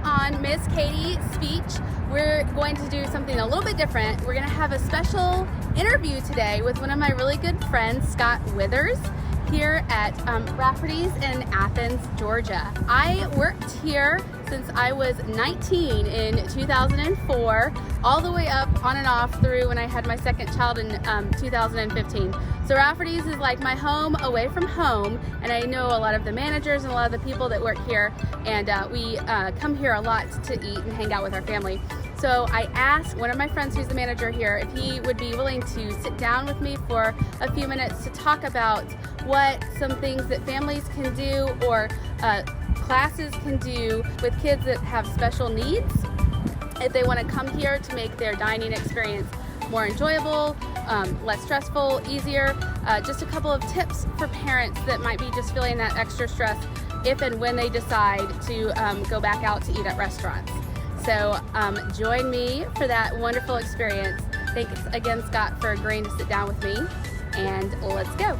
on Miss Katie's speech, we're going to do something a little bit different. We're going to have a special interview today with one of my really good friends, Scott Withers, here at Rafferty's in Athens, Georgia. I worked here since I was 19 in 2004, all the way up on and off through when I had my second child in 2015. So Rafferty's is like my home away from home, and I know a lot of the managers and a lot of the people that work here, and we come here a lot to eat and hang out with our family. So I asked one of my friends who's the manager here if he would be willing to sit down with me for a few minutes to talk about what some things that families can do or classes can do with kids that have special needs if they want to come here to make their dining experience more enjoyable, less stressful, easier. Just a couple of tips for parents that might be just feeling that extra stress if and when they decide to go back out to eat at restaurants. So join me for that wonderful experience. Thanks again, Scott, for agreeing to sit down with me, and let's go.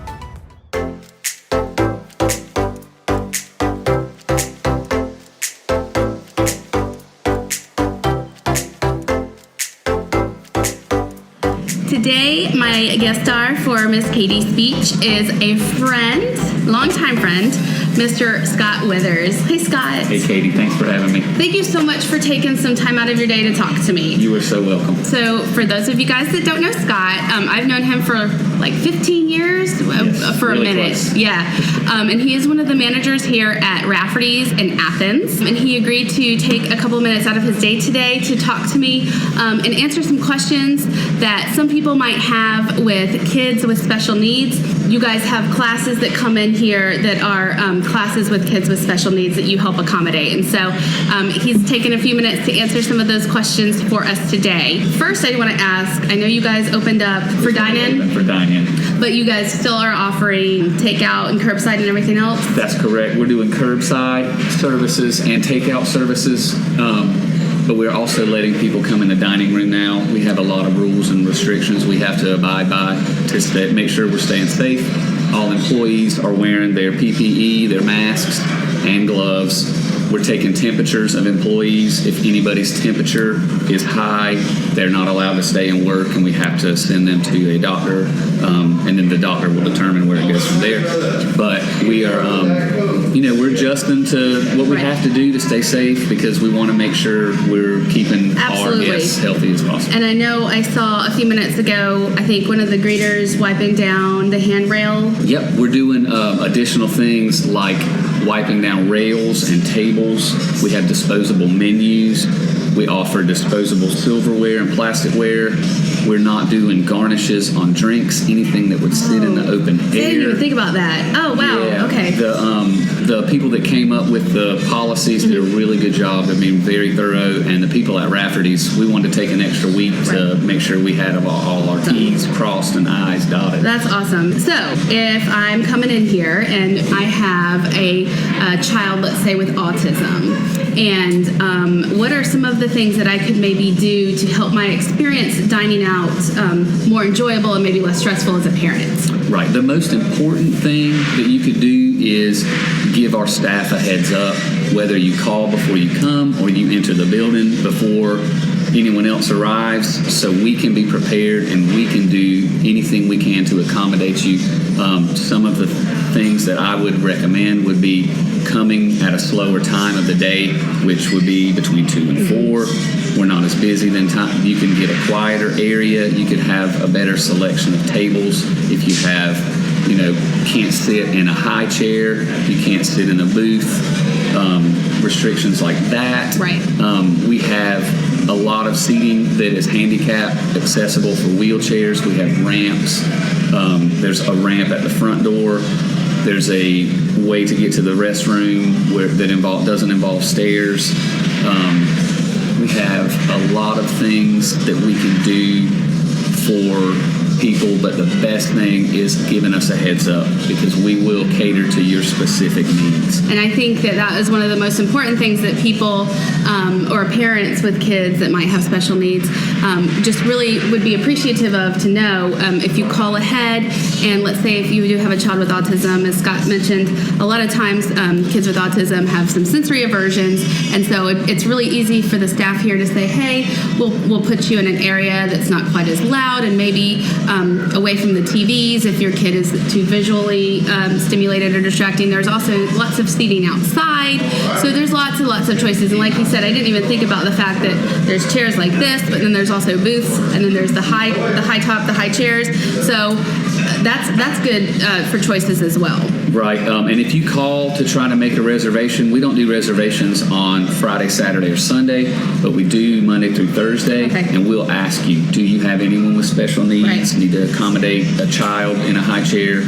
Today, my guest star for Miss Katie's speech is a friend, longtime friend, Mr. Scott Withers. Hey, Scott. Hey, Katie. Thanks for having me. Thank you so much for taking some time out of your day to talk to me. You are so welcome. So, for those of you guys that don't know Scott, I've known him for like 15 years, yes, for really a minute. Close. Yeah. And he is one of the managers here at Rafferty's in Athens. And he agreed to take a couple of minutes out of his day today to talk to me and answer some questions that some people might have with kids with special needs. You guys have classes that come in here that are classes with kids with special needs that you help accommodate. And so he's taken a few minutes to answer some of those questions for us today. First, I want to ask, I know you guys opened up for dine-in. For dine-in. But you guys still are offering takeout and curbside and everything else? That's correct. We're doing curbside services and takeout services. But we're also letting people come in the dining room now. We have a lot of rules and restrictions we have to abide by to make sure we're staying safe. All employees are wearing their PPE, their masks, and gloves. We're taking temperatures of employees. If anybody's temperature is high, they're not allowed to stay and work, and we have to send them to a doctor, and then the doctor will determine where it goes from there. But we are, we're adjusting to what we have to do to stay safe because we want to make sure we're keeping our guests healthy as possible. And I know I saw a few minutes ago, I think one of the greeters wiping down the handrail. Yep, we're doing additional things like wiping down rails and tables. We have disposable menus. We offer disposable silverware and plasticware. We're not doing garnishes on drinks, anything that would sit in the open air. I didn't even think about that. Oh, wow. Yeah, okay. The people that came up with the policies did a really good job of being very thorough, and the people at Rafferty's, we wanted to take an extra week to make sure we had all our T's crossed and I's dotted. That's awesome. So if I'm coming in here and I have a child, let's say, with autism, and what are some of the things that I could maybe do to help my experience dining out more enjoyable and maybe less stressful as a parent? Right. The most important thing that you could do is give our staff a heads up, whether you call before you come or you enter the building before anyone else arrives, so we can be prepared and we can do anything we can to accommodate you. Some of the things that I would recommend would be coming at a slower time of the day, which would be between 2 and 4. We're not as busy then time. You can get a quieter area. You could have a better selection of tables. If you have, can't sit in a high chair, you can't sit in a booth, restrictions like that. Right. We have a lot of seating that is handicap accessible for wheelchairs. We have ramps. There's a ramp at the front door. There's a way to get to the restroom that doesn't involve stairs. We have a lot of things that we can do for people, but the best thing is giving us a heads up, because we will cater to your specific needs. And I think that is one of the most important things that people or parents with kids that might have special needs just really would be appreciative of to know. If you call ahead, and let's say if you do have a child with autism, as Scott mentioned, a lot of times kids with autism have some sensory aversions, and so it's really easy for the staff here to say, hey, we'll put you in an area that's not quite as loud, and maybe away from the TVs if your kid is too visually stimulated or distracting. There's also lots of seating outside, so there's lots and lots of choices. And like you said, I didn't even think about the fact that there's chairs like this, but then there's also booths, and then there's the high chairs. So that's good for choices as well. Right, and if you call to try to make a reservation, we don't do reservations on Friday, Saturday, or Sunday, but we do Monday through Thursday, and we'll ask you, do you have anyone with special needs, need to accommodate a child in a high chair,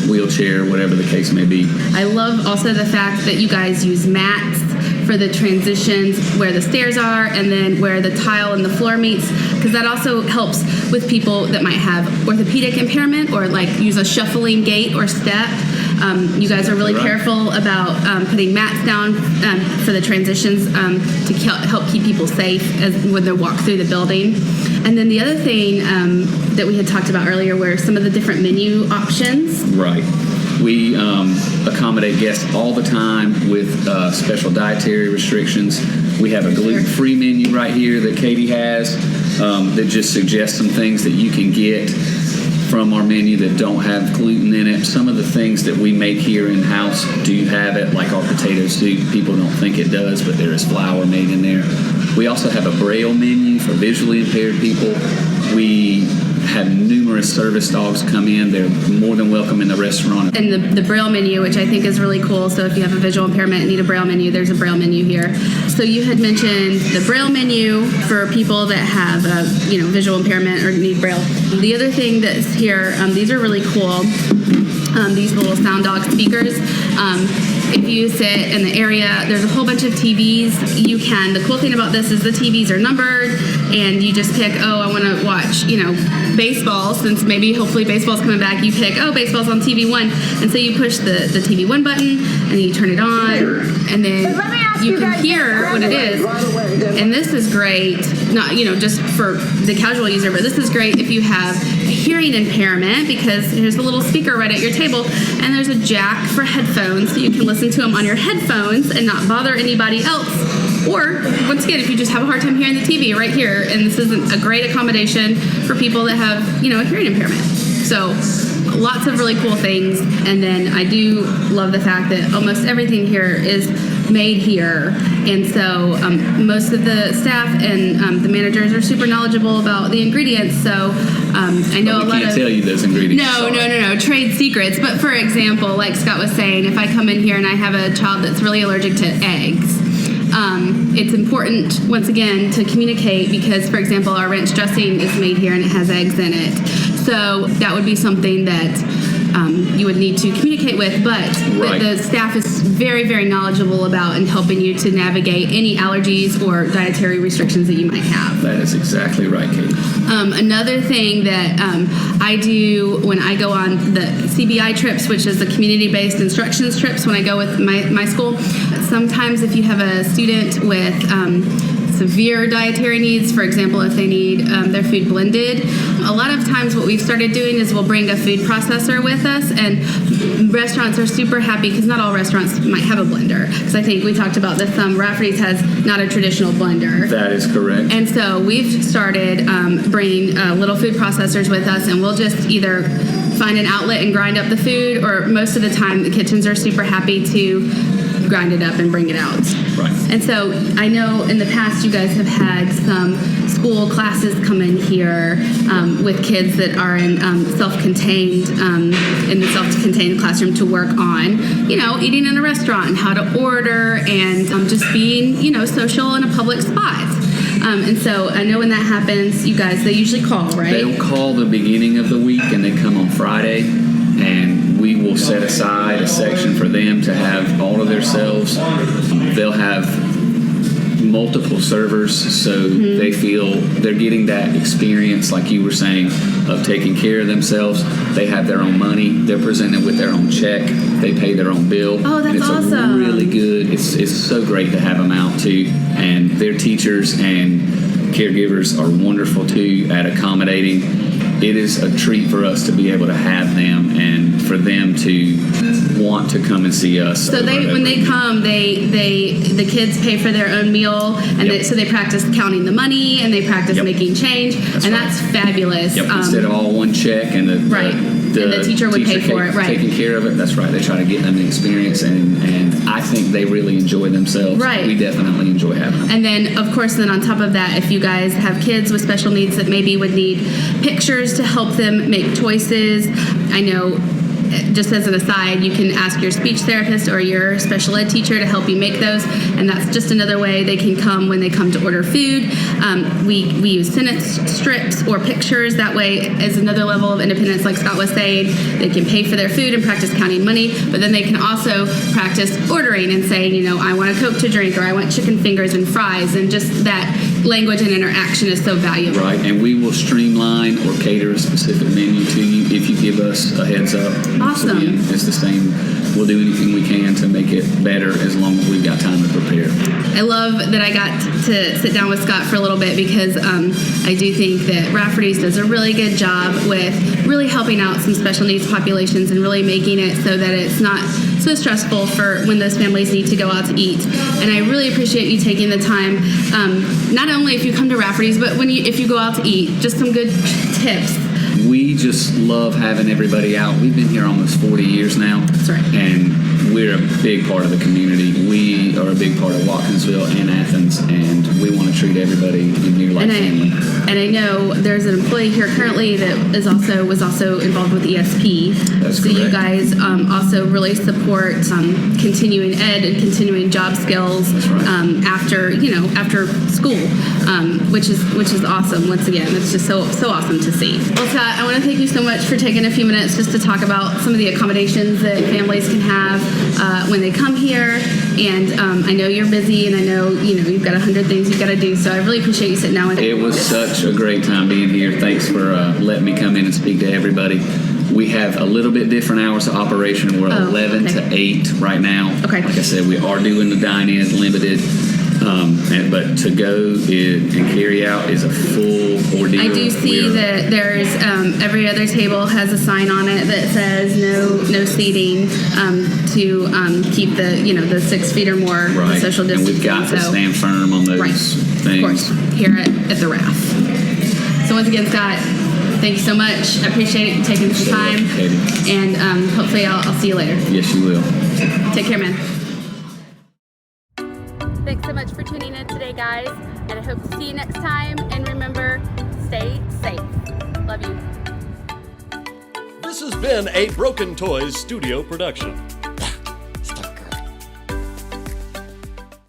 wheelchair, whatever the case may be. I love also the fact that you guys use mats for the transitions where the stairs are and then where the tile and the floor meets, because that also helps with people that might have orthopedic impairment or like use a shuffling gait or step. You guys are really careful about putting mats down for the transitions to help keep people safe when they walk through the building. And then the other thing that we had talked about earlier were some of the different menu options. Right. We accommodate guests all the time with special dietary restrictions. We have a gluten-free menu right here that Katie has that just suggests some things that you can get from our menu that don't have gluten in it. Some of the things that we make here in-house do have it, like our potato soup. People don't think it does, but there is flour made in there. We also have a Braille menu for visually impaired people. We have numerous service dogs come in. They're more than welcome in the restaurant. And the Braille menu, which I think is really cool. So if you have a visual impairment and need a Braille menu, there's a Braille menu here. So you had mentioned the Braille menu for people that have visual impairment or need Braille. The other thing that's here, these are really cool. These little sound dog speakers. If you sit in the area, there's a whole bunch of TVs. The cool thing about this is the TVs are numbered, and you just pick, I want to watch, baseball, since hopefully baseball's coming back. You pick, baseball's on TV 1, and so you push the TV 1 button, and then you turn it on, and then you can hear what it is. And this is great, not, just for the casual user, but this is great if you have a hearing impairment, because there's a little speaker right at your table, and there's a jack for headphones, so you can listen to them on your headphones and not bother anybody else. Or, once again, if you just have a hard time hearing the TV, right here, and this is a great accommodation for people that have, a hearing impairment. So, lots of really cool things. And then I do love the fact that almost everything here is made here. And so most of the staff and the managers are super knowledgeable about the ingredients. So I know a lot of... can't tell you those ingredients. No, trade secrets. But for example, like Scott was saying, if I come in here and I have a child that's really allergic to eggs, it's important, once again, to communicate, because, for example, our ranch dressing is made here and it has eggs in it. So that would be something that you would need to communicate with, but the staff is very, very knowledgeable about and helping you to navigate any allergies or dietary restrictions that you might have. That is exactly right, Katie. Another thing that I do when I go on the CBI trips, which is the community-based instructions trips, when I go with my school, sometimes if you have a student with severe dietary needs, for example, if they need their food blended, a lot of times what we've started doing is we'll bring a food processor with us, and restaurants are super happy, because not all restaurants might have a blender, because I think we talked about this, Rafferty's has not a traditional blender. That is correct. And so we've started bringing little food processors with us, and we'll just either find an outlet and grind up the food, or most of the time the kitchens are super happy to grind it up and bring it out. Right. And so I know in the past you guys have had some school classes come in here with kids that are in self-contained in the self-contained classroom to work on, eating in a restaurant and how to order and just being, social in a public spot. And so I know when that happens, you guys, they usually call, right? They'll call the beginning of the week, and they come on Friday, and we will set aside a section for them to have all of themselves. They'll have multiple servers, so they feel they're getting that experience, like you were saying, of taking care of themselves. They have their own money. They're presented with their own check. They pay their own bill. Oh, that's and it's awesome. really good. It's so great to have them out too, and their teachers and caregivers are wonderful too at accommodating. It is a treat for us to be able to have them and for them to want to come and see us. So when they come, the kids pay for their own meal, and so they practice counting the money and they practice making change, that's fabulous. Instead of all one check and the teacher would pay for it, taking care of it. That's right. They try to get them the experience, and I think they really enjoy themselves. Right. We definitely enjoy having them. And then, of course, on top of that, if you guys have kids with special needs that maybe would need pictures to help them make choices, I know, just as an aside, you can ask your speech therapist or your special ed teacher to help you make those, and that's just another way they can come when they come to order food. We use sentence strips or pictures. That way, as another level of independence, like Scott was saying, they can pay for their food and practice counting money, but then they can also practice ordering and saying, I want a Coke to drink, or I want chicken fingers and fries, and just that language and interaction is so valuable. Right, and we will streamline or cater a specific menu to you if you give us a heads up. Awesome. So again, it's the same. We'll do anything we can to make it better as long as we've got time to prepare. I love that I got to sit down with Scott for a little bit because I do think that Rafferty's does a really good job with really helping out some special needs populations and really making it so that it's not so stressful for when those families need to go out to eat. And I really appreciate you taking the time, not only if you come to Rafferty's, but if you go out to eat, just some good tips. We just love having everybody out. We've been here almost 40 years now. That's right. And we're a big part of the community. We are a big part of Watkinsville and Athens, and we want to treat everybody in here like family. And I know there's an employee here currently that was also involved with ESP. That's so correct. You guys also really support continuing ed and continuing job skills. That's right. after school, which is awesome. Once again, it's just so awesome to see. Well, Scott, I want to thank you so much for taking a few minutes just to talk about some of the accommodations that families can have when they come here. And I know you're busy, and I know you've got 100 things you've got to do. So I really appreciate you sitting down with me. It was such a great time being here. Thanks for letting me come in and speak to everybody. We have a little bit different hours of operation. We're 11 to 8 right now. Okay. Like I said, we are doing the dine-in limited. But to go and carry out is a full ordeal. I do see that there's every other table has a sign on it that says no seating to keep the 6 feet or more social distancing. And we've got to stand firm on those things. Of course, here at the RAF. So once again, Scott, thank you so much. I appreciate you taking some time. And hopefully I'll see you later. Yes, you will. Take care, man. Thanks so much for tuning in today, guys. And I hope to see you next time. And remember, stay safe. Love you. This has been a Broken Toys studio production.